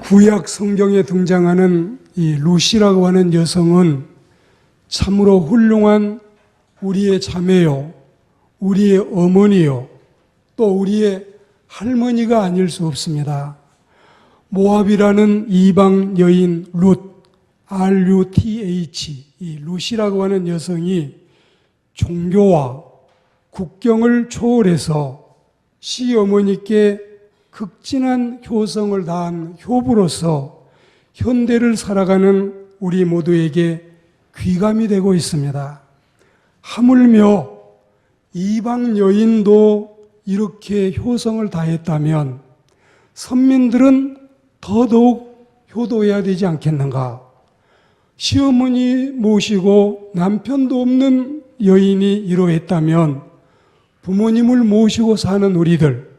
구약 성경에 등장하는 이 루시라고 하는 여성은 참으로 훌륭한 우리의 자매요, 우리의 어머니요, 또 우리의 할머니가 아닐 수 없습니다. 모압이라는 이방 여인 룻, RUTH, 이 루시라고 하는 여성이 종교와 국경을 초월해서 시어머니께 극진한 효성을 다한 효부로서 현대를 살아가는 우리 모두에게 귀감이 되고 있습니다. 하물며 이방 여인도 이렇게 효성을 다했다면 선민들은 더더욱 효도해야 되지 않겠는가? 시어머니 모시고 남편도 없는 여인이 이러했다면 부모님을 모시고 사는 우리들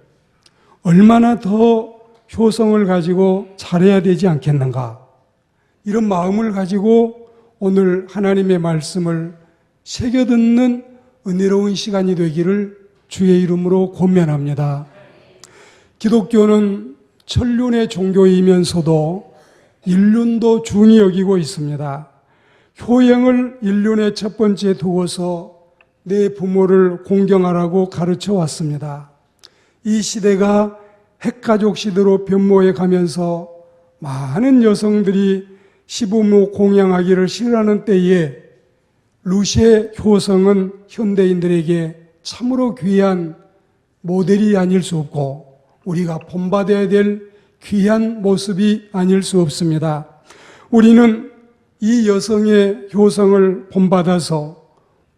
얼마나 더 효성을 가지고 잘해야 되지 않겠는가? 이런 마음을 가지고 오늘 하나님의 말씀을 새겨 듣는 은혜로운 시간이 되기를 주의 이름으로 권면합니다. 기독교는 천륜의 종교이면서도 일륜도 중히 여기고 있습니다. 효행을 일륜의 첫 번째 두어서 내 부모를 공경하라고 가르쳐 왔습니다. 이 시대가 핵가족 시대로 변모해 가면서 많은 여성들이 시부모 공양하기를 싫어하는 때에 루시의 효성은 현대인들에게 참으로 귀한 모델이 아닐 수 없고 우리가 본받아야 될 귀한 모습이 아닐 수 없습니다. 우리는 이 여성의 효성을 본받아서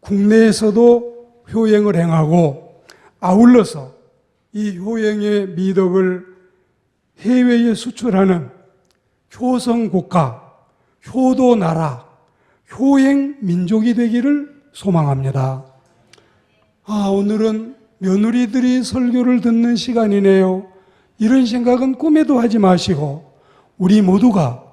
국내에서도 효행을 행하고 아울러서 이 효행의 미덕을 해외에 수출하는 효성국가, 효도나라, 효행민족이 되기를 소망합니다. 오늘은 며느리들이 설교를 듣는 시간이네요. 이런 생각은 꿈에도 하지 마시고 우리 모두가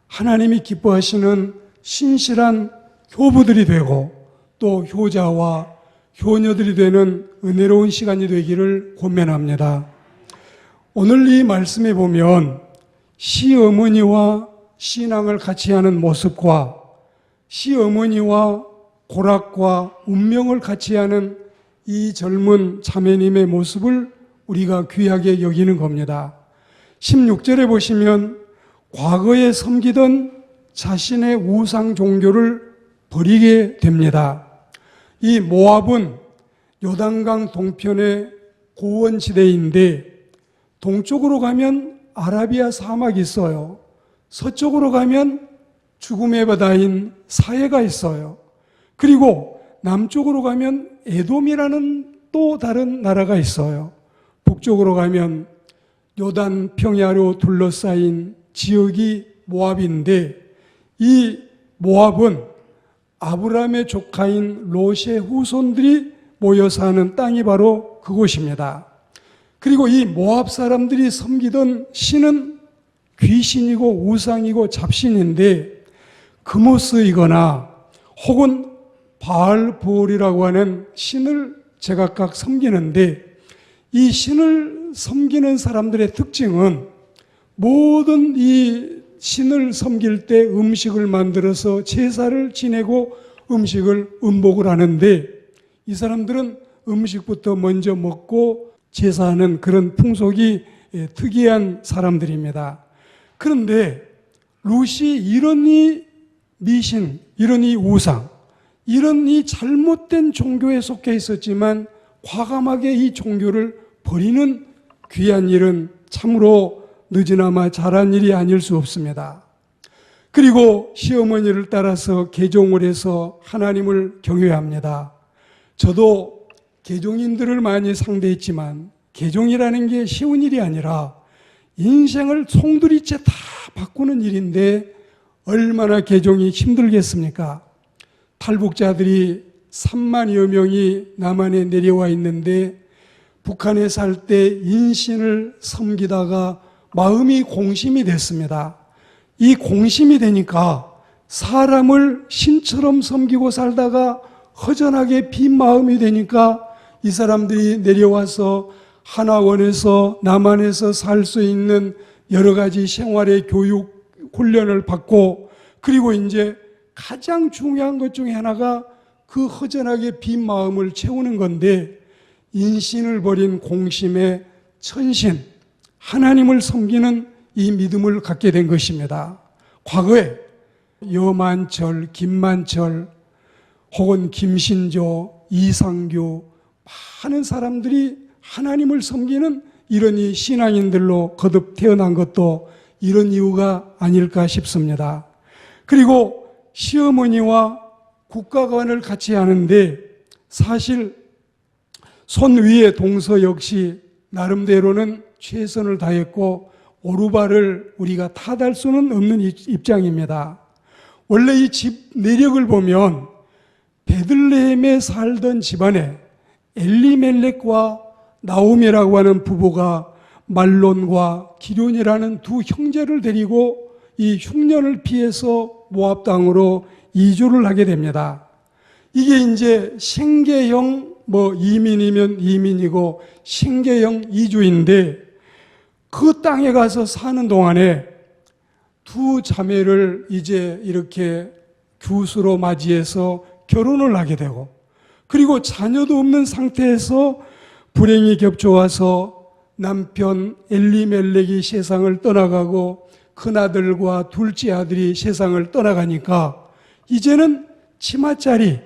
하나님이 기뻐하시는 신실한 효부들이 되고 또 효자와 효녀들이 되는 은혜로운 시간이 되기를 권면합니다. 오늘 이 말씀에 보면 시어머니와 신앙을 같이 하는 모습과 시어머니와 고락과 운명을 같이 하는 이 젊은 자매님의 모습을 우리가 귀하게 여기는 겁니다. 16절에 보시면 과거에 섬기던 자신의 우상 종교를 버리게 됩니다. 이 모압은 요단강 동편의 고원지대인데 동쪽으로 가면 아라비아 사막이 있어요. 서쪽으로 가면 죽음의 바다인 사해가 있어요. 그리고 남쪽으로 가면 에돔이라는 또 다른 나라가 있어요. 북쪽으로 가면 요단 평야로 둘러싸인 지역이 모압인데 이 모압은 아브라함의 조카인 롯의 후손들이 모여 사는 땅이 바로 그곳입니다. 그리고 이 모압 사람들이 섬기던 신은 귀신이고 우상이고 잡신인데 그모스이거나 혹은 바알보올이라고 하는 신을 제각각 섬기는데 이 신을 섬기는 사람들의 특징은 모든 이 신을 섬길 때 음식을 만들어서 제사를 지내고 음식을 음복을 하는데 이 사람들은 음식부터 먼저 먹고 제사하는 그런 풍속이 특이한 사람들입니다. 그런데 룻이 이런 이 미신, 이런 이 우상, 이런 이 잘못된 종교에 속해 있었지만 과감하게 이 종교를 버리는 귀한 일은 참으로 늦으나마 잘한 일이 아닐 수 없습니다. 그리고 시어머니를 따라서 개종을 해서 하나님을 경외합니다. 저도 개종인들을 많이 상대했지만 개종이라는 게 쉬운 일이 아니라 인생을 송두리째 다 바꾸는 일인데 얼마나 개종이 힘들겠습니까? 탈북자들이 3만여 명이 남한에 내려와 있는데 북한에 살 때 인신을 섬기다가 마음이 공심이 됐습니다. 이 공심이 되니까 사람을 신처럼 섬기고 살다가 허전하게 빈 마음이 되니까 이 사람들이 내려와서 하나원에서 남한에서 살 수 있는 여러 가지 생활의 교육 훈련을 받고, 그리고 이제 가장 중요한 것 중에 하나가 그 허전하게 빈 마음을 채우는 건데, 인신을 버린 공심의 천신, 하나님을 섬기는 이 믿음을 갖게 된 것입니다. 과거에 여만철, 김만철, 혹은 김신조, 이상규, 많은 사람들이 하나님을 섬기는 이런 이 신앙인들로 거듭 태어난 것도 이런 이유가 아닐까 싶습니다. 그리고 시어머니와 국가관을 같이 하는데, 사실 손 위의 동서 역시 나름대로는 최선을 다했고 오르바를 우리가 탓할 수는 없는 입장입니다. 원래 이 집 내력을 보면 베들레헴에 살던 집안에 엘리멜렉과 나오미라고 하는 부부가 말론과 기럐이라는 두 형제를 데리고 이 흉년을 피해서 모압 땅으로 이주를 하게 됩니다. 이게 이제 생계형 이민이면 이민이고 생계형 이주인데, 그 땅에 가서 사는 동안에 두 자매를 이제 이렇게 규수로 맞이해서 결혼을 하게 되고, 그리고 자녀도 없는 상태에서 불행이 겹쳐와서 남편 엘리멜렉이 세상을 떠나가고 큰아들과 둘째 아들이 세상을 떠나가니까 이제는 치맛자리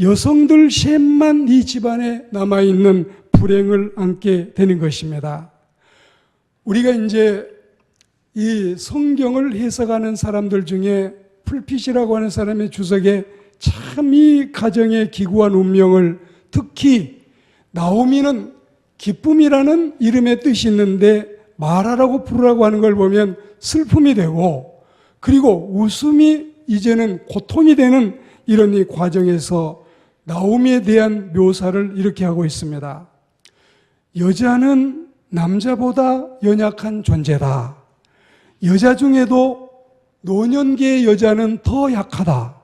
여성들 셋만 이 집안에 남아있는 불행을 안게 되는 것입니다. 우리가 이제 이 성경을 해석하는 사람들 중에 풀핏이라고 하는 사람의 주석에 참 이 가정의 기구한 운명을, 특히 나오미는 기쁨이라는 이름의 뜻이 있는데 말하라고 부르라고 하는 걸 보면 슬픔이 되고, 그리고 웃음이 이제는 고통이 되는 이런 이 과정에서 나오미에 대한 묘사를 이렇게 하고 있습니다. 여자는 남자보다 연약한 존재다. 여자 중에도 노년기의 여자는 더 약하다.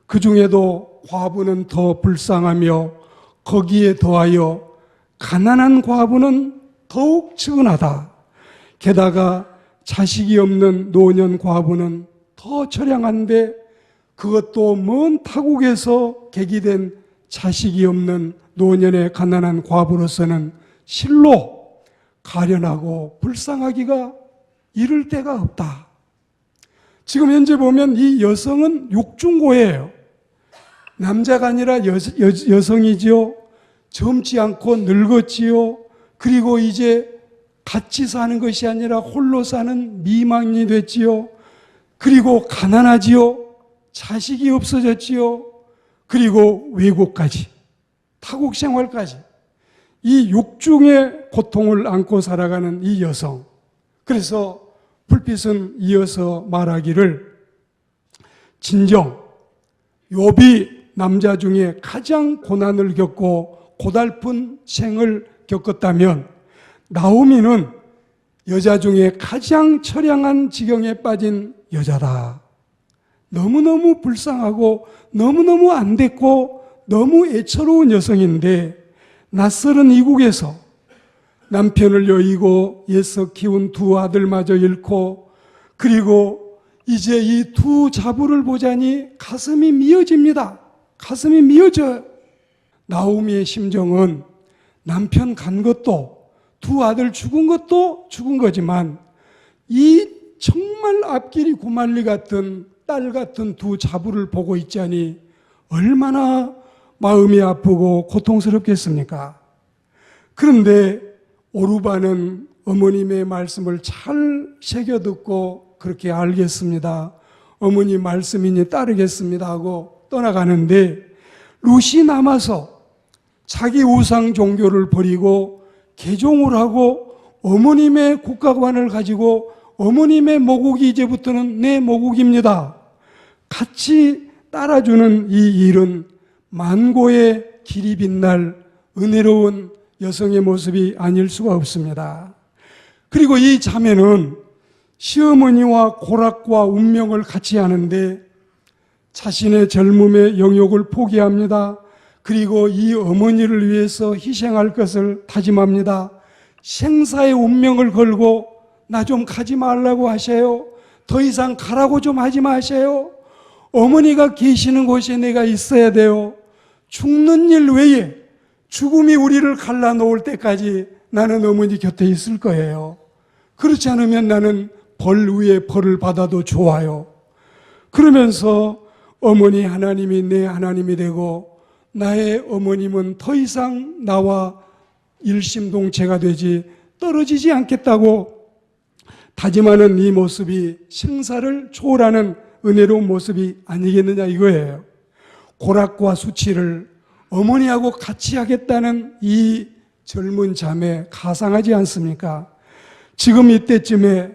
그 중에도 과부는 더 불쌍하며 거기에 더하여 가난한 과부는 더욱 측은하다. 게다가 자식이 없는 노년 과부는 더 처량한데, 그것도 먼 타국에서 계기된 자식이 없는 노년의 가난한 과부로서는 실로 가련하고 불쌍하기가 이를 데가 없다. 지금 현재 보면 이 여성은 육중고예요. 남자가 아니라 여성이지요. 젊지 않고 늙었지요. 그리고 이제 같이 사는 것이 아니라 홀로 사는 미망이 됐지요. 그리고 가난하지요. 자식이 없어졌지요. 그리고 외국까지, 타국 생활까지, 이 육중의 고통을 안고 살아가는 이 여성. 그래서 불빛은 이어서 말하기를, 진정 욥이 남자 중에 가장 고난을 겪고 고달픈 생을 겪었다면, 나오미는 여자 중에 가장 처량한 지경에 빠진 여자다. 너무너무 불쌍하고 너무너무 안 됐고 너무 애처로운 여성인데, 낯설은 이국에서 남편을 여의고 예서 키운 두 아들마저 잃고, 그리고 이제 이 두 자부를 보자니 가슴이 미어집니다. 가슴이 미어져요. 나오미의 심정은 남편 간 것도, 두 아들 죽은 것도 죽은 거지만, 이 정말 앞길이 고말리 같은 딸 같은 두 자부를 보고 있자니 얼마나 마음이 아프고 고통스럽겠습니까? 그런데 오르바는 어머님의 말씀을 잘 새겨듣고 그렇게 알겠습니다, 어머니 말씀이니 따르겠습니다 하고 떠나가는데, 룻이 남아서 자기 우상 종교를 버리고 개종을 하고 어머님의 국가관을 가지고, 어머님의 모국이 이제부터는 내 모국입니다, 같이 따라주는 이 일은 만고의 길이 빛날 은혜로운 여성의 모습이 아닐 수가 없습니다. 그리고 이 자매는 시어머니와 고락과 운명을 같이 하는데 자신의 젊음의 영욕을 포기합니다. 그리고 이 어머니를 위해서 희생할 것을 다짐합니다. 생사의 운명을 걸고 나 좀 가지 말라고 하세요. 더 이상 가라고 좀 하지 마세요. 어머니가 계시는 곳에 내가 있어야 돼요. 죽는 일 외에 죽음이 우리를 갈라놓을 때까지 나는 어머니 곁에 있을 거예요. 그렇지 않으면 나는 벌 위에 벌을 받아도 좋아요. 그러면서 어머니 하나님이 내 하나님이 되고 나의 어머님은 더 이상 나와 일심동체가 되지 떨어지지 않겠다고 다짐하는 이 모습이 생사를 초월하는 은혜로운 모습이 아니겠느냐 이거예요. 고락과 수치를 어머니하고 같이 하겠다는 이 젊은 자매 가상하지 않습니까? 지금 이때쯤에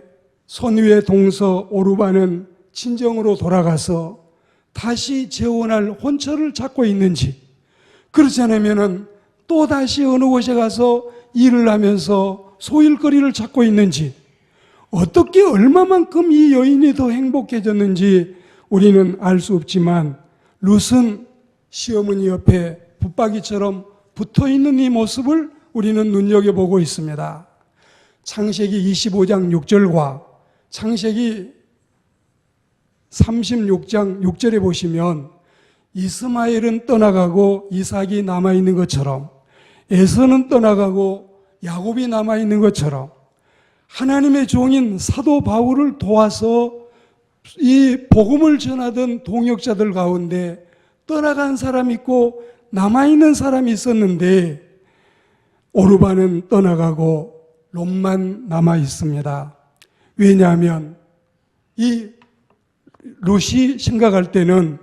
손위의 동서 오르반은 친정으로 돌아가서 다시 재혼할 혼처를 찾고 있는지, 그렇지 않으면 또 다시 어느 곳에 가서 일을 하면서 소일거리를 찾고 있는지, 어떻게 얼마만큼 이 여인이 더 행복해졌는지 우리는 알 수 없지만 룻은 시어머니 옆에 붙박이처럼 붙어있는 이 모습을 우리는 눈여겨보고 있습니다. 창세기 25장 6절과 창세기 36장 6절에 보시면 이스마엘은 떠나가고 이삭이 남아있는 것처럼, 에서는 떠나가고 야곱이 남아있는 것처럼 하나님의 종인 사도 바울을 도와서 이 복음을 전하던 동역자들 가운데 떠나간 사람이 있고 남아있는 사람이 있었는데 오르반은 떠나가고 롯만 남아있습니다. 왜냐하면 이 롯이 생각할 때는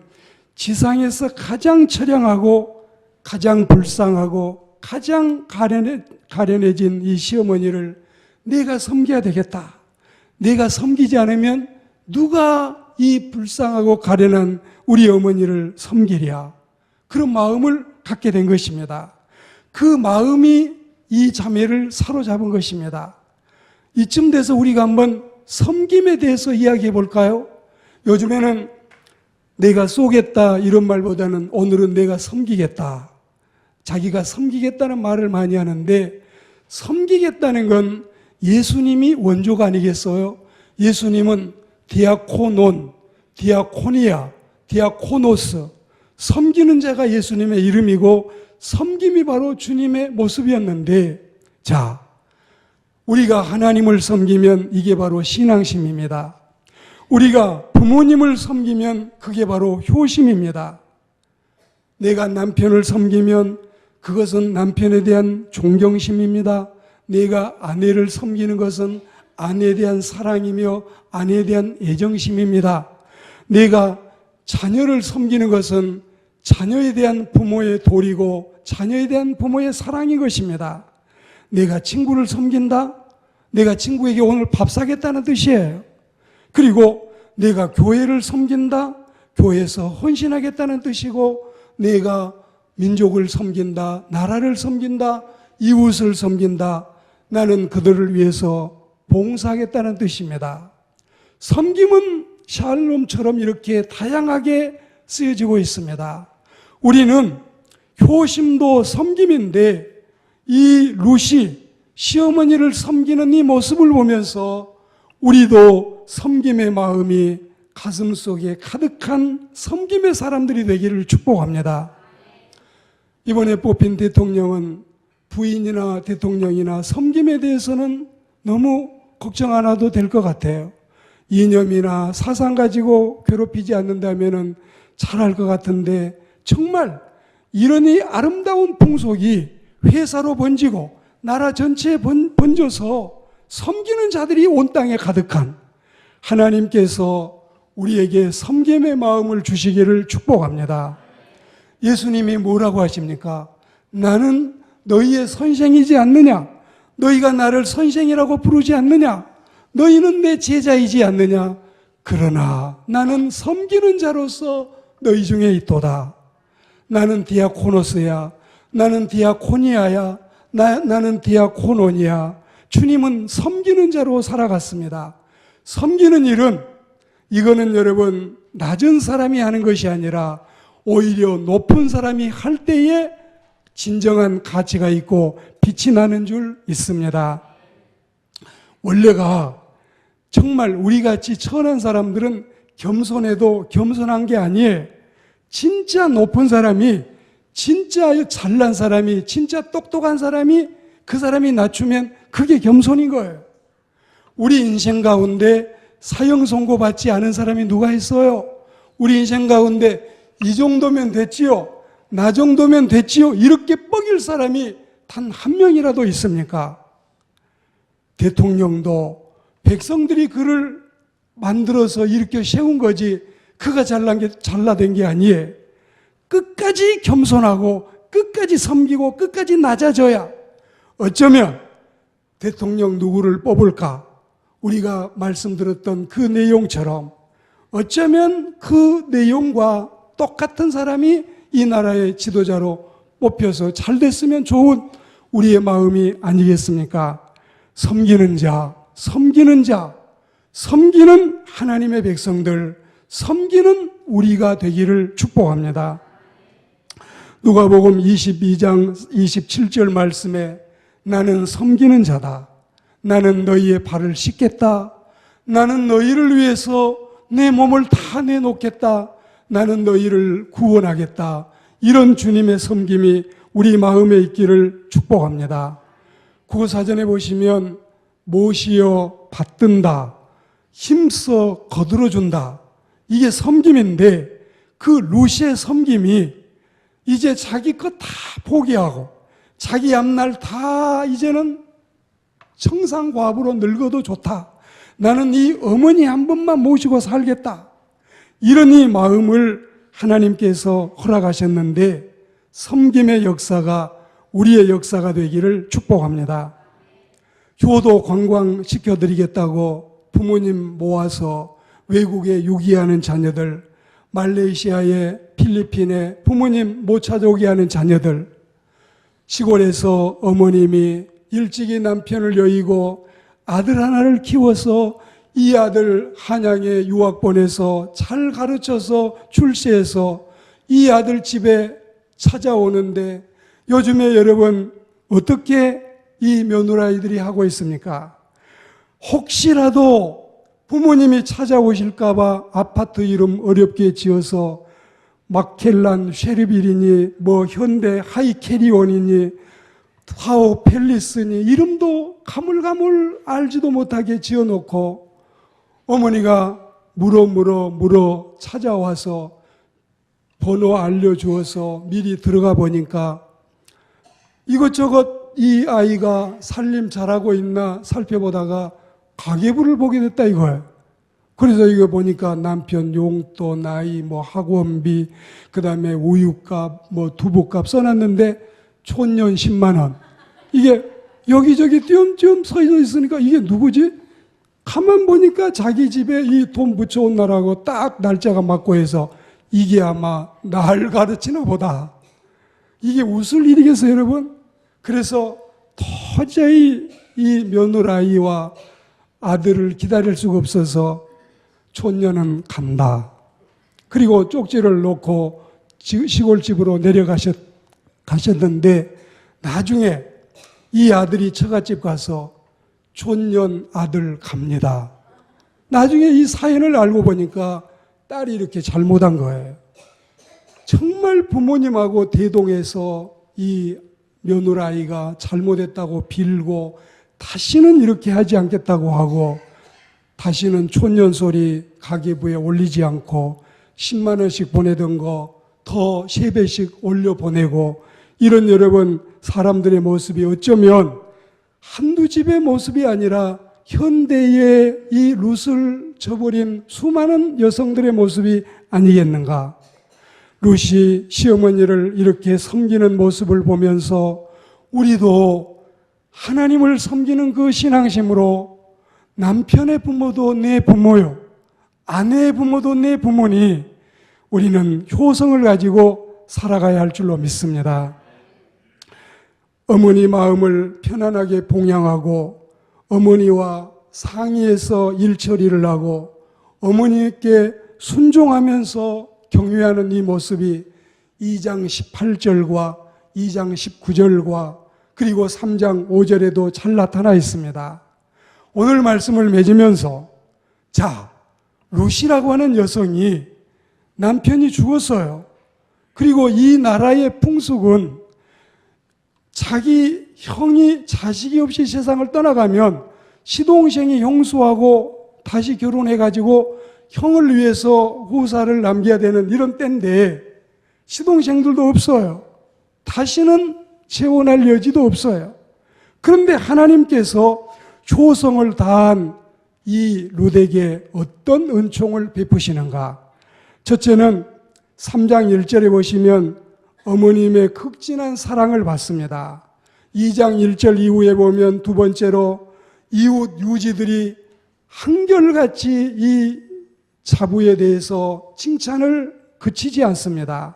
지상에서 가장 처량하고 가장 불쌍하고 가장 가련해진 이 시어머니를 내가 섬겨야 되겠다. 내가 섬기지 않으면 누가 이 불쌍하고 가련한 우리 어머니를 섬기랴. 그런 마음을 갖게 된 것입니다. 그 마음이 이 자매를 사로잡은 것입니다. 이쯤 돼서 우리가 한번 섬김에 대해서 이야기해 볼까요? 요즘에는 내가 쏘겠다 이런 말보다는 오늘은 내가 섬기겠다. 자기가 섬기겠다는 말을 많이 하는데, 섬기겠다는 건 예수님이 원조가 아니겠어요? 예수님은 디아코논, 디아코니아, 디아코노스, 섬기는 자가 예수님의 이름이고 섬김이 바로 주님의 모습이었는데, 자, 우리가 하나님을 섬기면 이게 바로 신앙심입니다. 우리가 부모님을 섬기면 그게 바로 효심입니다. 내가 남편을 섬기면 그것은 남편에 대한 존경심입니다. 내가 아내를 섬기는 것은 아내에 대한 사랑이며 아내에 대한 애정심입니다. 내가 자녀를 섬기는 것은 자녀에 대한 부모의 도리고 자녀에 대한 부모의 사랑인 것입니다. 내가 친구를 섬긴다? 내가 친구에게 오늘 밥 사겠다는 뜻이에요. 그리고 내가 교회를 섬긴다? 교회에서 헌신하겠다는 뜻이고, 내가 민족을 섬긴다, 나라를 섬긴다, 이웃을 섬긴다, 나는 그들을 위해서 봉사하겠다는 뜻입니다. 섬김은 샬롬처럼 이렇게 다양하게 쓰여지고 있습니다. 우리는 효심도 섬김인데 이 룻이 시어머니를 섬기는 이 모습을 보면서 우리도 섬김의 마음이 가슴속에 가득한 섬김의 사람들이 되기를 축복합니다. 이번에 뽑힌 대통령은 부인이나 대통령이나 섬김에 대해서는 너무 걱정 안 해도 될 것 같아요. 이념이나 사상 가지고 괴롭히지 않는다면 잘할 것 같은데, 정말 이런 이 아름다운 풍속이 회사로 번지고 나라 전체에 번져서 섬기는 자들이 온 땅에 가득한, 하나님께서 우리에게 섬김의 마음을 주시기를 축복합니다. 예수님이 뭐라고 하십니까? 나는 너희의 선생이지 않느냐? 너희가 나를 선생이라고 부르지 않느냐? 너희는 내 제자이지 않느냐? 그러나 나는 섬기는 자로서 너희 중에 있도다. 나는 디아코노스야. 나는 디아코니아야. 나는 디아코논이야. 주님은 섬기는 자로 살아갔습니다. 섬기는 일은, 이거는 여러분 낮은 사람이 하는 것이 아니라 오히려 높은 사람이 할 때에 진정한 가치가 있고 빛이 나는 줄 있습니다. 원래가 정말 우리같이 천한 사람들은 겸손해도 겸손한 게 아니에요. 진짜 높은 사람이, 진짜 잘난 사람이, 진짜 똑똑한 사람이, 그 사람이 낮추면 그게 겸손인 거예요. 우리 인생 가운데 사형 선고받지 않은 사람이 누가 있어요? 우리 인생 가운데 이 정도면 됐지요, 나 정도면 됐지요, 이렇게 뻐길 사람이 단 한 명이라도 있습니까? 대통령도 백성들이 그를 만들어서 이렇게 세운 거지 그가 잘나된 게 아니에요. 끝까지 겸손하고 끝까지 섬기고 끝까지 낮아져야 어쩌면 대통령 누구를 뽑을까? 우리가 말씀드렸던 그 내용처럼 어쩌면 그 내용과 똑같은 사람이 이 나라의 지도자로 뽑혀서 잘 됐으면 좋은 우리의 마음이 아니겠습니까? 섬기는 자, 섬기는 자, 섬기는 하나님의 백성들, 섬기는 우리가 되기를 축복합니다. 누가복음 22장 27절 말씀에 나는 섬기는 자다. 나는 너희의 발을 씻겠다. 나는 너희를 위해서 내 몸을 다 내놓겠다. 나는 너희를 구원하겠다. 이런 주님의 섬김이 우리 마음에 있기를 축복합니다. 국어사전에 보시면 못이어 받든다, 힘써 거들어준다, 이게 섬김인데 그 루시의 섬김이 이제 자기 것 다 포기하고 자기 앞날 다 이제는 청산과부로 늙어도 좋다, 나는 이 어머니 한 번만 모시고 살겠다, 이런 이 마음을 하나님께서 허락하셨는데 섬김의 역사가 우리의 역사가 되기를 축복합니다. 효도 관광시켜드리겠다고 부모님 모아서 외국에 유기하는 자녀들, 말레이시아에, 필리핀에 부모님 못 찾아오게 하는 자녀들, 시골에서 어머님이 일찍이 남편을 여의고 아들 하나를 키워서 이 아들 한양에 유학 보내서 잘 가르쳐서 출세해서 이 아들 집에 찾아오는데 요즘에 여러분 어떻게 이 며느라이들이 하고 있습니까? 혹시라도 부모님이 찾아오실까 봐 아파트 이름 어렵게 지어서 마켈란 쉐르빌이니 뭐 현대 하이캐리온이니 타워 팰리스니 이름도 가물가물 알지도 못하게 지어놓고 어머니가 물어 찾아와서 번호 알려주어서 미리 들어가 보니까 이것저것 이 아이가 살림 잘하고 있나 살펴보다가 가계부를 보게 됐다 이거예요. 그래서 이거 보니까 남편 용돈, 나이, 뭐 학원비, 그 다음에 우유값, 뭐 두부값 써놨는데 촌년 10만 원. 이게 여기저기 띄엄띄엄 서 있으니까 이게 누구지? 가만 보니까 자기 집에 이 돈 붙여온나라고 딱 날짜가 맞고 해서 이게 아마 날 가르치나 보다. 이게 웃을 일이겠어요, 여러분? 그래서 도저히 이 며느라이와 아들을 기다릴 수가 없어서 촌년은 간다. 그리고 쪽지를 놓고 시골집으로 내려가셨는데 나중에 이 아들이 처갓집 가서 촌년 아들 갑니다. 나중에 이 사연을 알고 보니까 딸이 이렇게 잘못한 거예요. 정말 부모님하고 대동해서 이 며느라이가 잘못했다고 빌고 다시는 이렇게 하지 않겠다고 하고 다시는 촌년소리 가계부에 올리지 않고 10만 원씩 보내던 거 더 3배씩 올려 보내고 이런 여러분 사람들의 모습이 어쩌면 한두 집의 모습이 아니라 현대의 이 룻을 저버린 수많은 여성들의 모습이 아니겠는가. 룻이 시어머니를 이렇게 섬기는 모습을 보면서 우리도 하나님을 섬기는 그 신앙심으로 남편의 부모도 내 부모요, 아내의 부모도 내 부모니 우리는 효성을 가지고 살아가야 할 줄로 믿습니다. 어머니 마음을 편안하게 봉양하고 어머니와 상의해서 일 처리를 하고 어머니께 순종하면서 경유하는 이 모습이 2장 18절과 2장 19절과 그리고 3장 5절에도 잘 나타나 있습니다. 오늘 말씀을 맺으면서 자, 루시라고 하는 여성이 남편이 죽었어요. 그리고 이 나라의 풍속은 자기 형이 자식이 없이 세상을 떠나가면 시동생이 형수하고 다시 결혼해가지고 형을 위해서 후사를 남겨야 되는 이런 때인데 시동생들도 없어요. 다시는 재혼할 여지도 없어요. 그런데 하나님께서 효성을 다한 이 룻에게 어떤 은총을 베푸시는가? 첫째는 3장 1절에 보시면 어머님의 극진한 사랑을 받습니다. 2장 1절 이후에 보면 두 번째로 이웃 유지들이 한결같이 이 자부에 대해서 칭찬을 그치지 않습니다.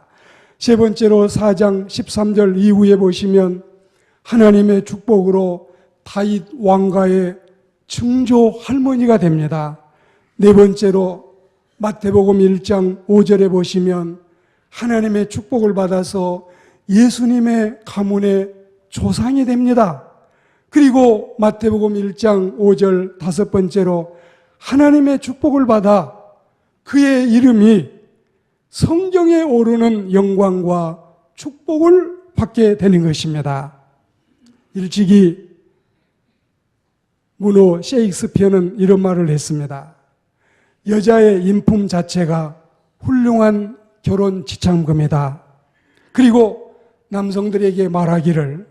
세 번째로 4장 13절 이후에 보시면 하나님의 축복으로 다윗 왕가의 증조 할머니가 됩니다. 네 번째로 마태복음 1장 5절에 보시면 하나님의 축복을 받아서 예수님의 가문의 조상이 됩니다. 그리고 마태복음 1장 5절 다섯 번째로 하나님의 축복을 받아 그의 이름이 성경에 오르는 영광과 축복을 받게 되는 것입니다. 일찍이 문호 셰익스피어는 이런 말을 했습니다. 여자의 인품 자체가 훌륭한 결혼 지참금이다. 그리고 남성들에게 말하기를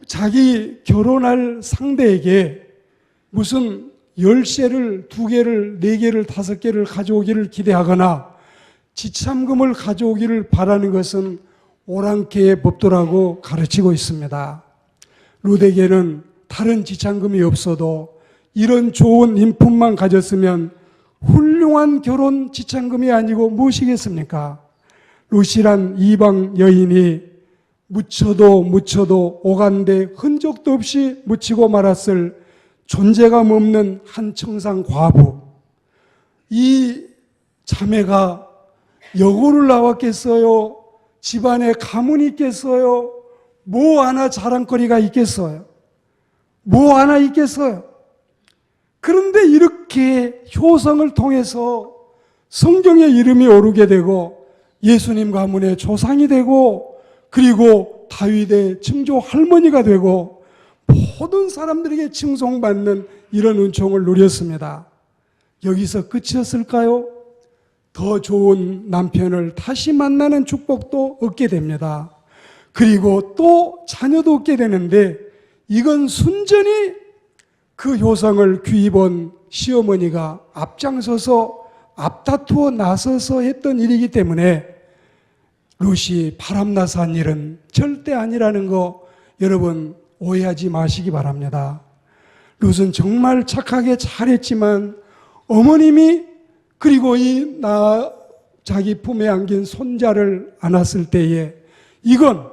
자기 결혼할 상대에게 무슨 10세를 2개를 4개를 5개를 가져오기를 기대하거나 지참금을 가져오기를 바라는 것은 오랑캐의 법도라고 가르치고 있습니다. 룻에게는 다른 지참금이 없어도 이런 좋은 인품만 가졌으면 훌륭한 결혼 지참금이 아니고 무엇이겠습니까? 룻이란 이방 여인이 묻혀도 오간데 흔적도 없이 묻히고 말았을 존재감 없는 한 청상 과부. 이 자매가 여고를 나왔겠어요? 집안에 가문이 있겠어요? 뭐 하나 자랑거리가 있겠어요? 뭐 하나 있겠어요? 그런데 이렇게 효성을 통해서 성경의 이름이 오르게 되고 예수님 가문의 조상이 되고 그리고 다윗의 증조 할머니가 되고 모든 사람들에게 칭송받는 이런 은총을 누렸습니다. 여기서 끝이었을까요? 더 좋은 남편을 다시 만나는 축복도 얻게 됩니다. 그리고 또 자녀도 얻게 되는데 이건 순전히 그 효성을 귀입은 시어머니가 앞장서서 앞다투어 나서서 했던 일이기 때문에 룻이 바람나서 한 일은 절대 아니라는 거 여러분 오해하지 마시기 바랍니다. 룻은 정말 착하게 잘했지만 어머님이 그리고 자기 품에 안긴 손자를 안았을 때에 이건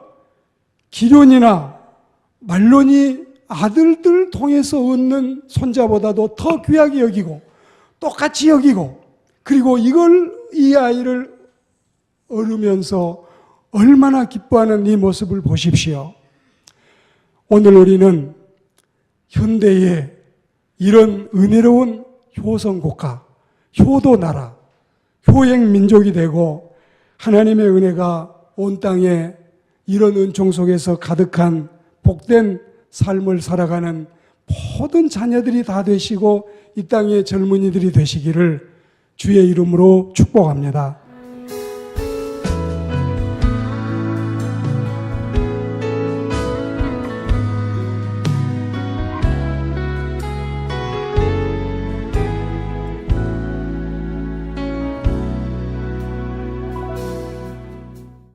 기련이나 말론이 아들들 통해서 얻는 손자보다도 더 귀하게 여기고 똑같이 여기고 그리고 이 아이를 얻으면서 얼마나 기뻐하는 이 모습을 보십시오. 오늘 우리는 현대의 이런 은혜로운 효성국가, 효도나라, 효행민족이 되고 하나님의 은혜가 온 땅에 이런 은총 속에서 가득한 복된 삶을 살아가는 모든 자녀들이 다 되시고 이 땅의 젊은이들이 되시기를 주의 이름으로 축복합니다.